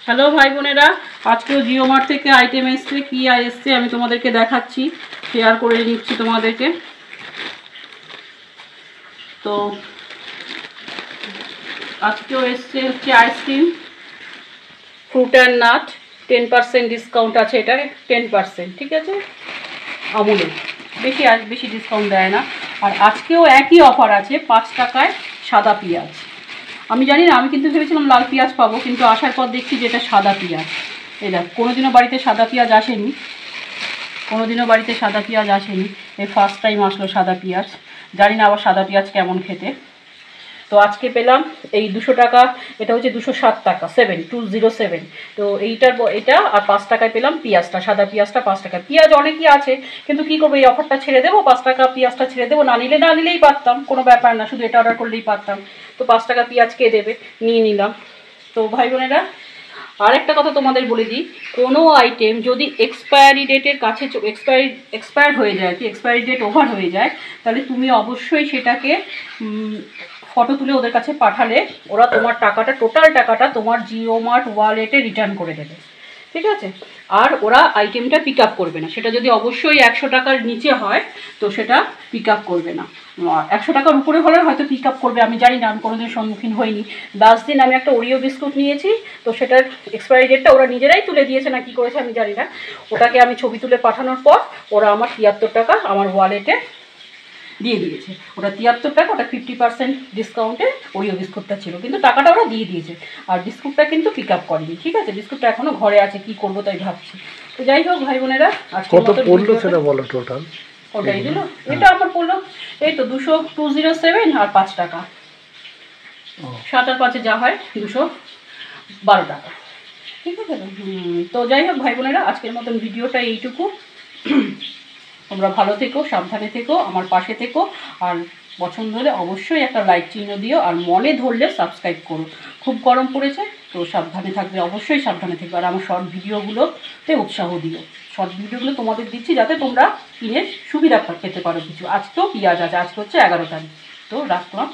Hello ভাই বোনেরা, আজকেও জিও মার্ট থেকে আইটেম এসছে। কী এসছে আমি তোমাদেরকে দেখাচ্ছি, শেয়ার করে নিচ্ছি তোমাদেরকে। তো আজকেও এসছে হচ্ছে ice cream, fruit and nut, 10% discount আছে। এটা 10%, ঠিক আছে, আমুলে বেশি ডিসকাউন্ট দেয় না। আর আজকেও একই অফার আছে, 5 টাকায় সাদা পেঁয়াজ। আমি জানি না, আমি কিন্তু ভেবেছিলাম লাল পেঁয়াজ পাবো, কিন্তু আসার পর দেখছি যে এটা সাদা পেঁয়াজ। এই দেখ, কোনোদিনও বাড়িতে সাদা পেঁয়াজ আসেনি, এই ফার্স্ট টাইম আসলো সাদা পেঁয়াজ। জানি না আবার সাদা পেঁয়াজ কেমন খেতে। তো আজকে পেলাম এই 200 টাকা, এটা হচ্ছে 207 টাকা, 207। তো এটা আর 5 টাকায় পেলাম পেঁয়াজটা, সাদা পেঁয়াজটা 5 টাকা। পেঁয়াজ অনেকই আছে, কিন্তু কী করবো, এই অফারটা ছেড়ে দেবো, 5 টাকা পেঁয়াজটা ছেড়ে দেবো। না নিলেই পারতাম, কোনো ব্যাপার না, শুধু এটা অর্ডার করলেই পারতাম। তো 5 টাকা পেঁয়াজ কে দেবে, নিয়ে নিলাম। তো ভাই বোনেরা, আর একটা কথা তোমাদের বলে দিই, কোনো আইটেম যদি এক্সপায়ারি ডেটের কাছে এক্সপায়ার হয়ে যায়, কি এক্সপায়ারি ডেট ওভার হয়ে যায়, তাহলে তুমি অবশ্যই সেটাকে ফটো তুলে ওদের কাছে পাঠালে ওরা তোমার টাকাটা, টোটাল টাকাটা তোমার জিও মার্ট ওয়ালেটে রিটার্ন করে দেবে, ঠিক আছে। আর ওরা আইটেমটা পিক আপ করবে না, সেটা যদি অবশ্যই 100 টাকার নিচে হয় তো সেটা পিক আপ করবে না। 100 টাকার উপরে হলে হয়তো পিক আপ করবে, আমি জানি না, আমি কোনোদিন সম্মুখীন হইনি। লাস্ট দিন আমি একটা ওরিও বিস্কুট নিয়েছি, তো সেটার এক্সপায়ারি ডেটটা ওরা নিজেরাই তুলে দিয়েছে না কি করেছে আমি জানি না। ওটাকে আমি ছবি তুলে পাঠানোর পর ওরা আমার 73 টাকা আমার ওয়ালেটে দিয়ে দিয়েছে। ওটা 73 টাকা, ওটা 50% ডিসকাউন্টে ওরিও বিস্কুটটা ছিল, কিন্তু টাকাটা ওরা দিয়ে দিয়েছে। আর বিস্কুটটা কিন্তু পিক আপ করেনি, ঠিক আছে, বিস্কুটটা এখনও ঘরে আছে, কি করবো তাই ভাবছি। তো যাই হোক ভাই বোনেরা, আজকে কত পড়লো সেটা বলো টোটাল। ওটাই দিল, এটা আমার পড়লো এই তো 207 আর 5 টাকা, 7 আর 5 যা হয় 212 টাকা, ঠিক আছে। তো যাই হোক ভাই বোনেরা, আজকের মতন ভিডিওটা এইটুকু। তোমরা ভালো থেকো, সাবধানে থেকো, আমার পাশে থেকো। আর পছন্দ হলে অবশ্যই একটা লাইক চিহ্ন দিও, আর মনে ধরলে সাবস্ক্রাইব করো। খুব গরম পড়েছে, তো সাবধানে থাকবে, অবশ্যই সাবধানে থাকবে। আর আমার শর্ট ভিডিওগুলোতে উৎসাহ দিও। শর্ট ভিডিওগুলো তোমাদের দিচ্ছি যাতে তোমরা কিনে সুবিধা পেতে পারো কিছু। আজ তো পেঁয়াজ আছে, আজকে হচ্ছে 11 তারিখ। তো রাখলাম।